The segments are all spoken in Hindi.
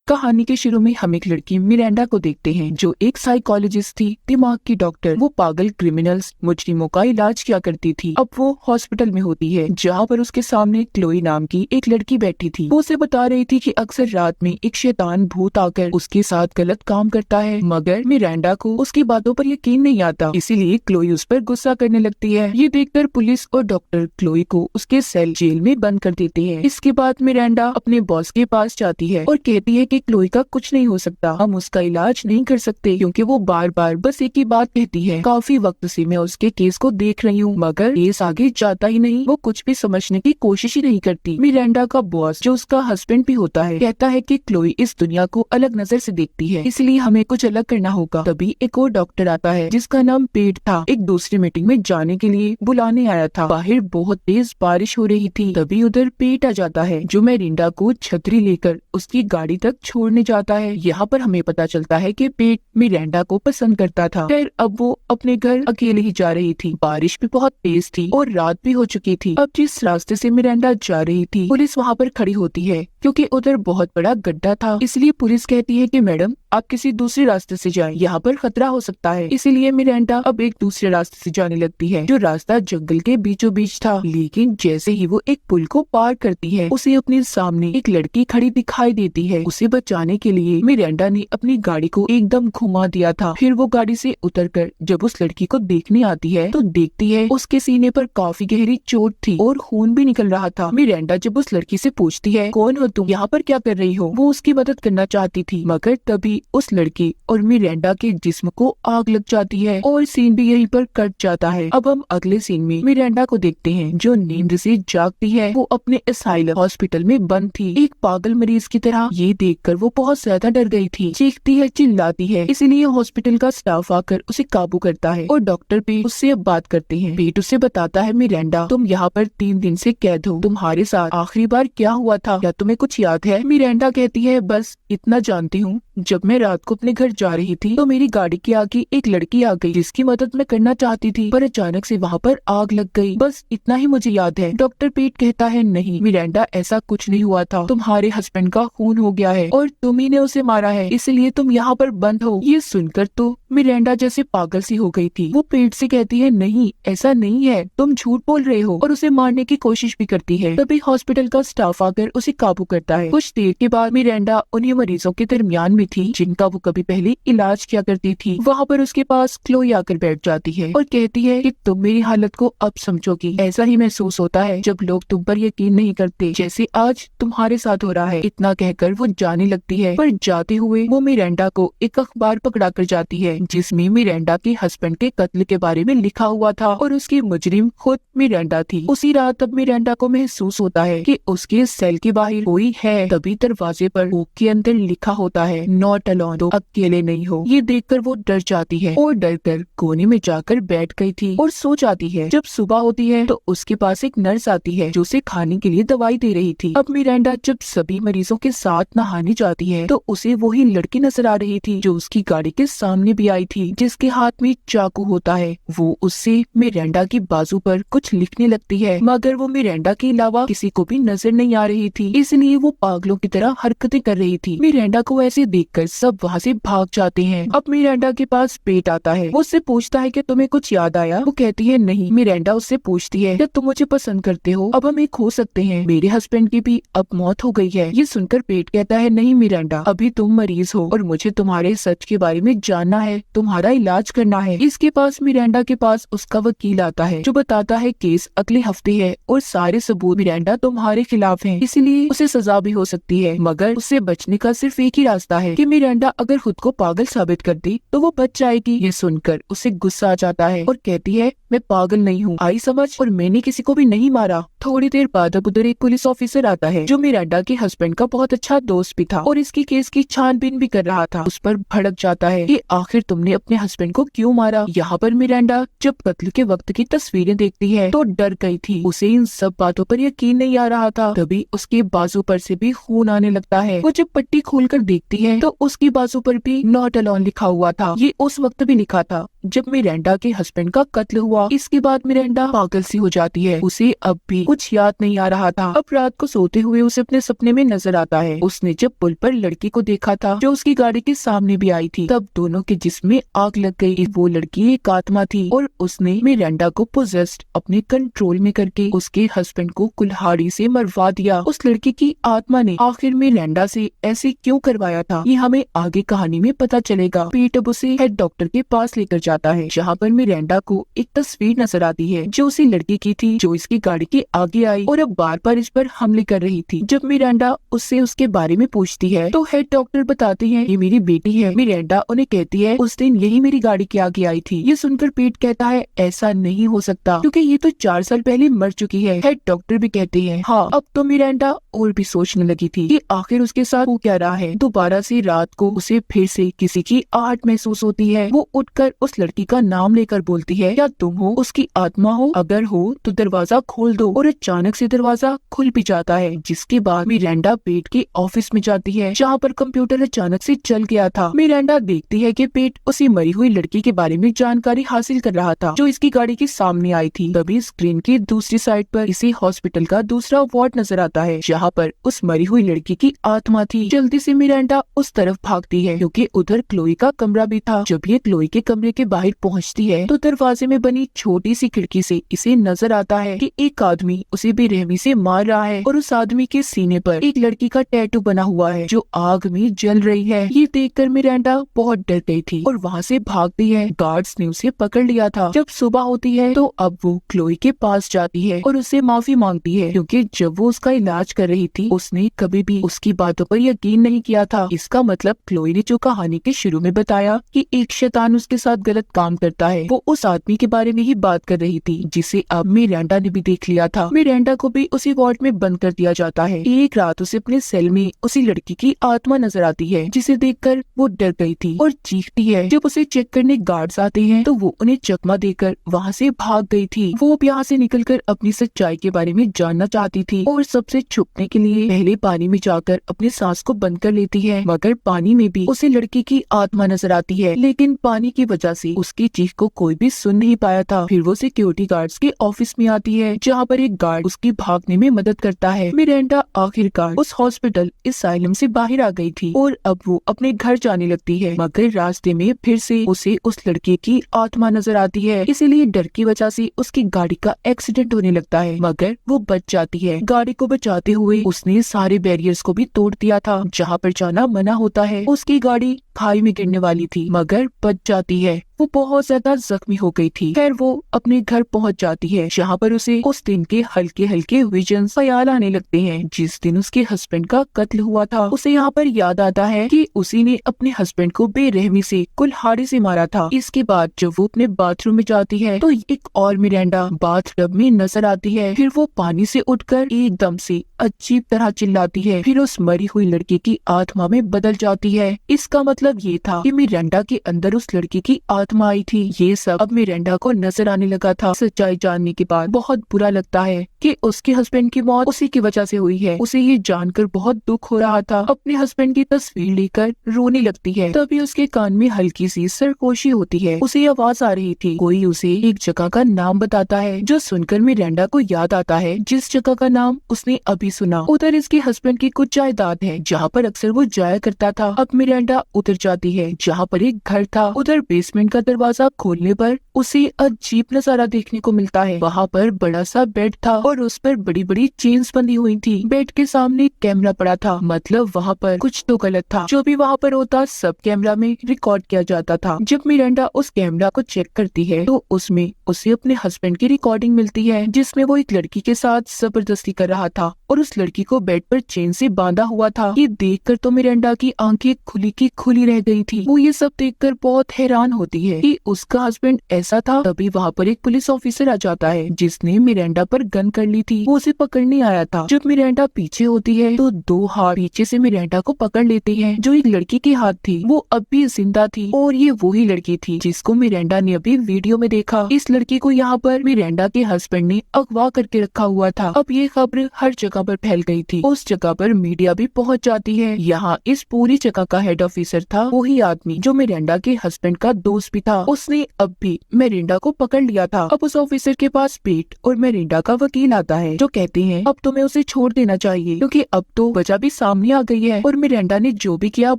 कहानी के शुरू में हम एक लड़की मिरांडा को देखते हैं जो एक साइकोलॉजिस्ट थी, दिमाग की डॉक्टर। वो पागल क्रिमिनल्स, मुजरिमों का इलाज किया करती थी। अब वो हॉस्पिटल में होती है जहाँ पर उसके सामने क्लोई नाम की एक लड़की बैठी थी। वो उसे बता रही थी कि अक्सर रात में एक शैतान भूत आकर उसके साथ गलत काम करता है, मगर मिरांडा को उसकी बातों पर यकीन नहीं आता, इसीलिए क्लोई उस पर गुस्सा करने लगती है। ये देखकर पुलिस और डॉक्टर क्लोई को उसके सेल जेल में बंद कर देते हैं। इसके बाद मिरांडा अपने बॉस के पास जाती है और कहती है कि क्लोई का कुछ नहीं हो सकता, हम उसका इलाज नहीं कर सकते, क्योंकि वो बार बार बस एक ही बात कहती है। काफी वक्त से मैं उसके केस को देख रही हूँ, मगर केस आगे जाता ही नहीं। वो कुछ भी समझने की कोशिश ही नहीं करती। मिरांडा का बॉस, जो उसका हस्बैंड भी होता है, कहता है कि क्लोई इस दुनिया को अलग नजर से देखती है, इसलिए हमें कुछ अलग करना होगा। तभी एक और डॉक्टर आता है जिसका नाम पेट था, एक दूसरी मीटिंग में जाने के लिए बुलाने आया था। बाहर बहुत तेज बारिश हो रही थी। तभी उधर पेट आ जाता है जो मिरांडा को छतरी लेकर उसकी गाड़ी तक छोड़ने जाता है। यहाँ पर हमें पता चलता है कि पेट मिरांडा को पसंद करता था। फिर अब वो अपने घर अकेले ही जा रही थी। बारिश भी बहुत तेज थी और रात भी हो चुकी थी। अब जिस रास्ते से मिरांडा जा रही थी, पुलिस वहाँ पर खड़ी होती है क्योंकि उधर बहुत बड़ा गड्ढा था। इसलिए पुलिस कहती है कि मैडम, आप किसी दूसरे रास्ते से जाएं, यहाँ पर खतरा हो सकता है। इसीलिए मिरांडा अब एक दूसरे रास्ते से जाने लगती है जो रास्ता जंगल के बीचों बीच था। लेकिन जैसे ही वो एक पुल को पार करती है, उसे अपने सामने एक लड़की खड़ी दिखाई देती है। उसे बचाने के लिए मिरांडा ने अपनी गाड़ी को एकदम घुमा दिया था। फिर वो गाड़ी से उतरकर जब उस लड़की को देखने आती है तो देखती है उसके सीने पर काफी गहरी चोट थी और खून भी निकल रहा था। मिरांडा जब उस लड़की से पूछती है, कौन हो तुम, यहाँ पर क्या कर रही हो? वो उसकी मदद करना चाहती थी, मगर तभी उस लड़की और मिरांडा के जिस्म को आग लग जाती है और सीन भी यहीं पर कट जाता है। अब हम अगले सीन में मिरांडा को देखते हैं जो नींद से जागती है। वो अपने असाइलम हॉस्पिटल में बंद थी, एक पागल मरीज की तरह। ये देखकर वो बहुत ज्यादा डर गई थी, चीखती है, चिल्लाती है। इसलिए हॉस्पिटल का स्टाफ आकर उसे काबू करता है और डॉक्टर पेट उससे अब बात करते हैं। पेट उसे बताता है, मिरांडा, तुम यहाँ पर 3 दिन से कैद हो। तुम्हारे साथ आखिरी बार क्या हुआ था, क्या तुम्हें कुछ याद है? मिरांडा कहती है, बस इतना जानती हूँ, जब मैं रात को अपने घर जा रही थी तो मेरी गाड़ी के आगे एक लड़की आ गई जिसकी मदद मैं करना चाहती थी, पर अचानक से वहाँ पर आग लग गई। बस इतना ही मुझे याद है। डॉक्टर पेट कहता है, नहीं मिरांडा, ऐसा कुछ नहीं हुआ था। तुम्हारे हस्बैंड का खून हो गया है और तुम ही ने उसे मारा है, इसलिए तुम यहाँ पर बंद हो। ये सुनकर तो मिरांडा जैसे पागल सी हो गई थी। वो पेट से कहती है, नहीं ऐसा नहीं है, तुम झूठ बोल रहे हो, और उसे मारने की कोशिश भी करती है। तभी हॉस्पिटल का स्टाफ आकर उसे काबू करता है। कुछ देर के बाद मिरांडा उन्हीं मरीजों के दरमियान में थी जिनका वो कभी पहले इलाज किया करती थी। वहाँ पर उसके पास क्लोई आकर बैठ जाती है और कहती है कि तुम मेरी हालत को अब समझोगी। ऐसा ही महसूस होता है जब लोग तुम पर यकीन नहीं करते, जैसे आज तुम्हारे साथ हो रहा है। इतना कहकर वो जाने लगती है, पर जाते हुए वो मिरांडा को एक अखबार पकड़ा कर जाती है जिसमें मिरांडा के हस्बैंड के कत्ल के बारे में लिखा हुआ था और उसकी मुजरिम खुद मिरांडा थी। उसी रात अब मिरांडा को महसूस होता है कि उसके सेल के बाहर कोई है। तभी दरवाजे पर हुक के अंदर लिखा होता है, नॉट अलोन, तो अकेले नहीं हो। ये देखकर वो डर जाती है और डर कर कोने में जाकर बैठ गई थी और सो जाती है। जब सुबह होती है तो उसके पास एक नर्स आती है जो उसे खाने के लिए दवाई दे रही थी। अब मिरांडा जब सभी मरीजों के साथ नहाने जाती है तो उसे वही लड़की नजर आ रही थी जो उसकी गाड़ी के सामने भी आई थी, जिसके हाथ में चाकू होता है। वो उससे मिरांडा की बाजू पर कुछ लिखने लगती है, मगर वो मिरांडा के अलावा किसी को भी नजर नहीं आ रही थी, इसलिए वो पागलों की तरह हरकतें कर रही थी। मिरांडा को ऐसे देखकर सब वहाँ से भाग जाते हैं। अब मिरांडा के पास पेट आता है। वो उससे पूछता है कि तुम्हें कुछ याद आया? वो कहती है, नहीं। मिरांडा उससे पूछती है, क्या तुम मुझे पसंद करते हो? अब हम एक हो सकते हैं, मेरे हस्बैंड की भी अब मौत हो गई है। ये सुनकर पेट कहता है, नहीं मिरांडा, अभी तुम मरीज हो और मुझे तुम्हारे सच के बारे में जानना है, तुम्हारा इलाज करना है। इसके पास मिरांडा के पास उसका वकील आता है जो बताता है केस अगले हफ्ते है और सारे सबूत मिरांडा तुम्हारे खिलाफ हैं, इसलिए उसे सजा भी हो सकती है, मगर उससे बचने का सिर्फ एक ही रास्ता है कि मिरांडा अगर खुद को पागल साबित कर दी तो वो बच जाएगी। ये सुनकर उसे गुस्सा आ जाता है और कहती है, मैं पागल नहीं हूँ, आई समझ, और मैंने किसी को भी नहीं मारा। थोड़ी देर बाद अब उधर एक पुलिस ऑफिसर आता है जो मिरांडा के हस्बैंड का बहुत अच्छा दोस्त भी था और इसकी केस की छानबीन भी कर रहा था। उस पर भड़क जाता है कि आखिर तुमने अपने हस्बैंड को क्यों मारा? यहाँ पर मिरांडा जब कत्ल के वक्त की तस्वीरें देखती है तो डर गई थी। उसे इन सब बातों पर यकीन नहीं आ रहा था। तभी उसके बाजू पर से भी खून आने लगता है। वो जब पट्टी खोलकर देखती है तो उसकी बाजू पर भी नॉट अलोन लिखा हुआ था। ये उस वक्त भी लिखा था जब मिरांडा के हस्बैंड का कत्ल हुआ। इसके बाद मिरांडा पागल सी हो जाती है, उसे अब भी कुछ याद नहीं आ रहा था। अब रात को सोते हुए उसे अपने सपने में नजर आता है, उसने जब पुल पर लड़की को देखा था जो उसकी गाड़ी के सामने भी आई थी, तब दोनों के जिस्म में आग लग गई। वो लड़की एक आत्मा थी और उसने मिरांडा को पोजेस्ड अपने कंट्रोल में करके उसके हस्बैंड को कुल्हाड़ी से मरवा दिया। उस लड़की की आत्मा ने आखिर मिरांडा से ऐसे क्यों करवाया था, ये हमें आगे कहानी में पता चलेगा। पीट अब उसे हेड डॉक्टर के पास लेकर जाता है, जहाँ पर मिरांडा को एक तस्वीर नजर आती है जो उसी लड़की की थी जो इसकी गाड़ी के आगे आई और अब बार बार इस पर हमले कर रही थी। जब मिरांडा उससे उसके बारे में पूछती है तो हेड डॉक्टर बताते हैं ये मेरी बेटी है। मिरांडा उन्हें कहती है उस दिन यही मेरी गाड़ी के आगे आई थी। ये सुनकर पीट कहता है ऐसा नहीं हो सकता क्योंकि ये तो 4 साल पहले मर चुकी है। हेड डॉक्टर भी कहते हैं हाँ। अब तो मिरांडा और भी सोचने लगी थी कि आखिर उसके साथ हो क्या रहा है। दोबारा से रात को उसे फिर से किसी की आहट महसूस होती है। वो उठकर उस लड़की का नाम लेकर बोलती है क्या तुम हो उसकी आत्मा हो, अगर हो तो दरवाजा खोल दो। और अचानक से दरवाजा खुल भी जाता है, जिसके बाद मिरांडा पेट के ऑफिस में जाती है जहाँ पर कंप्यूटर अचानक से चल गया था। मिरांडा देखती है कि पेट उसी मरी हुई लड़की के बारे में जानकारी हासिल कर रहा था जो इसकी गाड़ी के सामने आई थी। तभी स्क्रीन की दूसरी साइड पर इसी हॉस्पिटल का दूसरा वार्ड नजर आता है जहाँ पर उस मरी हुई लड़की की आत्मा थी। जल्दी से मिरांडा उस तरफ भागती है क्योंकि उधर क्लोई का कमरा भी था। जब ये क्लोई के कमरे के बाहर पहुंचती है तो दरवाजे में बनी छोटी सी खिड़की से इसे नजर आता है कि एक आदमी उसे बेरहमी से मार रहा है और उस आदमी के सीने पर एक लड़की का टैटू बना हुआ है जो आग में जल रही है। ये देखकर मिरांडा बहुत डर गई थी और वहाँ से भागती है। गार्ड्स ने उसे पकड़ लिया था। जब सुबह होती है तो अब वो क्लोई के पास जाती है और उससे माफी मांगती है क्योंकि जब वो उसका इलाज कर रही थी उसने कभी भी उसकी बातों पर यकीन नहीं किया था। इसका मतलब क्लोई ने जो कहानी के शुरू में बताया कि एक शैतान उसके साथ गलत काम करता है, वो उस आदमी के बारे में ही बात कर रही थी जिसे अब मिरांडा ने भी देख लिया था। मिरांडा को भी उसी वार्ड में बंद कर दिया जाता है। एक रात उसे अपने सेल में उसी लड़की की आत्मा नजर आती है जिसे देखकर वो डर गई थी और चीखती है। जब उसे चेक करने गार्ड्स आते हैं तो वो उन्हें चकमा देकर वहाँ से भाग गई थी। वो अब यहाँ से निकलकर अपनी सच्चाई के बारे में जानना चाहती थी और सबसे छुपने के लिए पहले पानी में जाकर अपनी सांस को बंद कर लेती है, मगर पानी में भी उसे लड़की की आत्मा नजर आती है। लेकिन पानी की वजह से उसकी चीख को कोई भी सुन नहीं पाया था। फिर वो सिक्योरिटी गार्ड्स के ऑफिस में आती है जहाँ पर एक गार्ड उसकी भागने में मदद करता है। मिरांडा आखिरकार उस हॉस्पिटल असाइलम से बाहर आ गई थी और अब वो अपने घर जाने लगती है, मगर रास्ते में फिर से उसे उस लड़के की आत्मा नजर आती है। इसीलिए डर की वजह से उसकी गाड़ी का एक्सीडेंट होने लगता है, मगर वो बच जाती है। गाड़ी को बचाते हुए उसने सारे बैरियर्स को भी तोड़ दिया था जहाँ पर जाना मना होता है। उसकी गाड़ी खाई में गिरने वाली थी मगर बच जाती है। वो बहुत ज्यादा जख्मी हो गई थी। खैर वो अपने घर पहुंच जाती है जहाँ पर उसे उस दिन के हल्के हल्के विजन्स ख्याल आने लगते हैं जिस दिन उसके हस्बैंड का कत्ल हुआ था। उसे यहाँ पर याद आता है कि उसी ने अपने हस्बैंड को बेरहमी से कुल्हाड़ी से मारा था। इसके बाद जब वो अपने बाथरूम में जाती है तो एक और मिरांडा बाथटब में नजर आती है। फिर वो पानी से उठकर एकदम से अजीब तरह चिल्लाती है, फिर उस मरी हुई लड़की की आत्मा में बदल जाती है। इसका मतलब ये था कि मिरांडा के अंदर उस लड़की की आत्मा आई थी। ये सब अब मिरांडा को नजर आने लगा था। सच्चाई जानने के बाद बहुत बुरा लगता है कि उसके हस्बैंड की मौत उसी की वजह से हुई है। उसे ये जानकर बहुत दुख हो रहा था। अपने हस्बैंड की तस्वीर लेकर रोने लगती है। तभी उसके कान में हल्की सी सरगोशी होती है। उसे आवाज आ रही थी। कोई उसे एक जगह का नाम बताता है जो सुनकर मिरांडा को याद आता है जिस जगह का नाम उसने अभी सुना। उधर इसके हस्बैंड की कुछ जायदाद है जहाँ पर अक्सर वो जाया करता था। अब मिरांडा उतर जाती है जहाँ पर एक घर था। उधर बेसमेंट का दरवाजा खोलने पर उसे अजीब नजारा देखने को मिलता है। वहाँ पर बड़ा सा बेड था और उस पर बड़ी बड़ी चेन्स बंधी हुई थी। बेड के सामने कैमरा पड़ा था, मतलब वहाँ पर कुछ तो गलत था। जो भी वहाँ पर होता सब कैमरा में रिकॉर्ड किया जाता था। जब मिरांडा उस कैमरा को चेक करती है तो उसमें उसे अपने हस्बैंड की रिकॉर्डिंग मिलती है जिसमें वो एक लड़की के साथ जबरदस्ती कर रहा था और उस लड़की को बेड पर चेन से बांधा हुआ था। ये देखकर तो मिरांडा की आंखें खुली की खुली रह गई थी। वो ये सब देखकर बहुत हैरान होती है कि उसका हस्बैंड ऐसा था। तभी वहाँ पर एक पुलिस ऑफिसर आ जाता है जिसने मिरांडा पर गन कर ली थी। वो उसे पकड़ने आया था। जब मिरांडा पीछे होती है तो 2 हाथ पीछे से मिरांडा को पकड़ लेते हैं। जो एक लड़की की हाथ थी वो अब भी जिंदा थी और ये वही लड़की थी जिसको मिरांडा ने अभी वीडियो में देखा। इस लड़की को यहाँ पर मिरांडा के हस्बैंड ने अगवा करके रखा हुआ था। अब ये खबर हर जगह पर फैल गई थी। उस जगह पर मीडिया भी पहुँच जाती है। यहाँ इस पूरी जगह का हेड ऑफिसर था वही आदमी जो मिरांडा के हस्बैंड का दोस्त दोस्त भी था, उसने अब भी मिरांडा को पकड़ लिया था। अब उस ऑफिसर के पास पेट और मिरांडा का वकील आता है जो कहते हैं अब तुम्हें उसे छोड़ देना चाहिए क्योंकि अब तो वजह भी सामने आ गई है और मिरांडा ने जो भी किया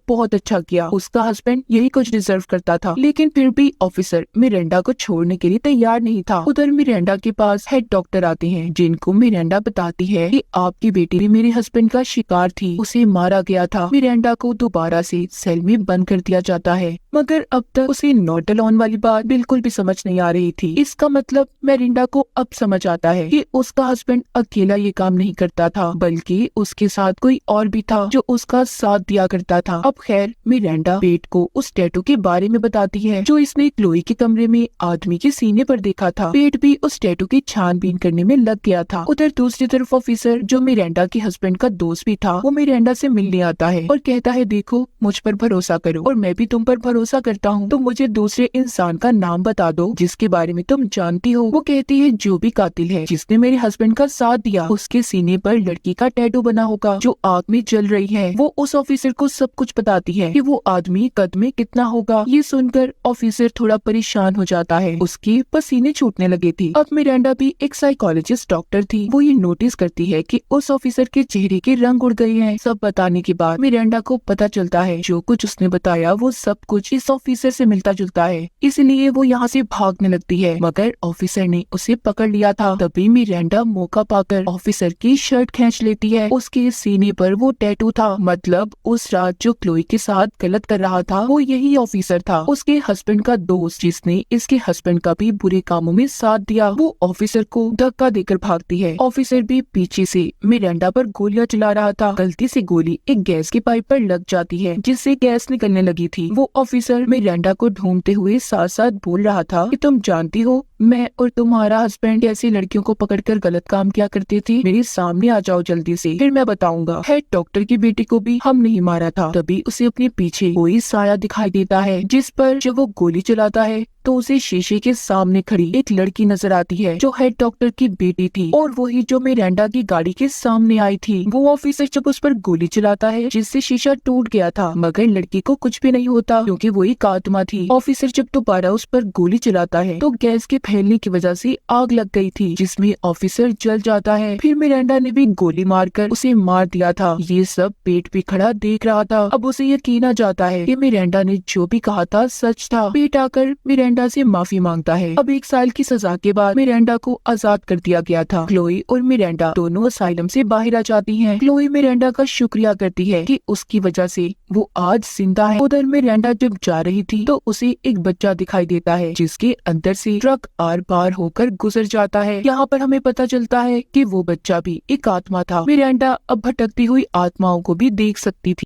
बहुत अच्छा किया, उसका हस्बैंड यही कुछ डिजर्व करता था। लेकिन फिर भी ऑफिसर मिरांडा को छोड़ने के लिए तैयार नहीं था। उधर मिरांडा के पास हेड डॉक्टर आते हैं जिनको मिरांडा बताती है कि आपकी बेटी भी मेरे हस्बैंड का शिकार थी, उसे मारा गया था। मिरांडा को दोबारा से सेल में बंद कर दिया जाता है, मगर अब तक उसे नोट ऑन वाली बात बिल्कुल भी समझ नहीं आ रही थी। इसका मतलब मिरांडा को अब समझ आता है कि उसका हस्बैंड अकेला ये काम नहीं करता था, बल्कि उसके साथ कोई और भी था जो उसका साथ दिया करता था। अब खैर मिरांडा पेट को उस टैटू के बारे में बताती है जो इसने क्लोई के कमरे में आदमी के सीने पर देखा था। पेट भी उस टैटू की छानबीन करने में लग गया था। उधर दूसरी तरफ ऑफिसर जो मिरांडा के हस्बैंड का दोस्त भी था वो मिरांडा से मिलने आता है और कहता है देखो मुझ पर भरोसा करो और मैं भी तुम पर भरोसा करता हूँ, तो मुझे दूसरे इंसान का नाम बता दो जिसके बारे में तुम जानती हो। वो कहती है जो भी कातिल है जिसने मेरे हस्बैंड का साथ दिया उसके सीने पर लड़की का टैटू बना होगा जो आग में जल रही है। वो उस ऑफिसर को सब कुछ बताती है कि वो आदमी कद में कितना होगा। ये सुनकर ऑफिसर थोड़ा परेशान हो जाता है, उसके पसीने छूटने लगे थे। अब मिरांडा भी एक साइकोलॉजिस्ट डॉक्टर थी, वो ये नोटिस करती है कि उस ऑफिसर के चेहरे के रंग उड़ गए हैं। सब बताने के बाद मिरांडा को पता चलता है जो कुछ उसने बताया वो सब कुछ इस ऑफिसर से मिलता जुलता है, इसलिए वो यहाँ से भागने लगती है, मगर ऑफिसर ने उसे पकड़ लिया था। तभी मिरांडा मौका पाकर ऑफिसर की शर्ट खींच लेती है। उसके सीने पर वो टैटू था, मतलब उस रात जो क्लोई के साथ गलत कर रहा था वो यही ऑफिसर था, उसके हस्बैंड का दोस्त जिसने इसके हस्बैंड का भी बुरे कामों में साथ दिया। वो ऑफिसर को धक्का देकर भागती है। ऑफिसर भी पीछे से मिरांडा पर गोलियां चला रहा था। गलती से गोली एक गैस के पाइप पर लग जाती है जिससे गैस निकलने लगी थी। वो ऑफिसर मिरांडा को ढूंढते हुए साथ साथ बोल रहा था कि तुम जानती हो मैं और तुम्हारा हस्बैंड कैसी लड़कियों को पकड़कर गलत काम किया करते थे, मेरे सामने आ जाओ जल्दी से फिर मैं बताऊंगा। हेड डॉक्टर की बेटी को भी हम नहीं मारा था। तभी उसे अपने पीछे कोई साया दिखाई देता है जिस पर जब वो गोली चलाता है तो उसे शीशे के सामने खड़ी एक लड़की नजर आती है जो हेड डॉक्टर की बेटी थी और वही जो मिरांडा की गाड़ी के सामने आई थी। वो ऑफिसर जब उस पर गोली चलाता है जिससे शीशा टूट गया था, मगर लड़की को कुछ भी नहीं होता क्योंकि वो एक आत्मा थी। ऑफिसर जब दोबारा उस पर गोली चलाता है तो गैस के फैलने की वजह से आग लग गई थी जिसमें ऑफिसर जल जाता है। फिर मिरांडा ने भी गोली मारकर उसे मार दिया था। ये सब पेट भी खड़ा देख रहा था। अब उसे यकीन आ जाता है कि मिरांडा ने जो भी कहा था सच था। पेट आकर मिरांडा से माफी मांगता है। अब 1 साल की सजा के बाद मिरांडा को आजाद कर दिया गया था। क्लोई और मिरांडा दोनों असाइलम से बाहर आ जाती हैं। क्लोई मिरांडा का शुक्रिया करती है कि उसकी वजह से वो आज जिंदा है। उधर मिरांडा जब जा रही थी तो उसे एक बच्चा दिखाई देता है जिसके अंदर से ट्रक आर पार होकर गुजर जाता है। यहाँ पर हमें पता चलता है कि वो बच्चा भी एक आत्मा था। मिरांडा अब भटकती हुई आत्माओं को भी देख सकती थी।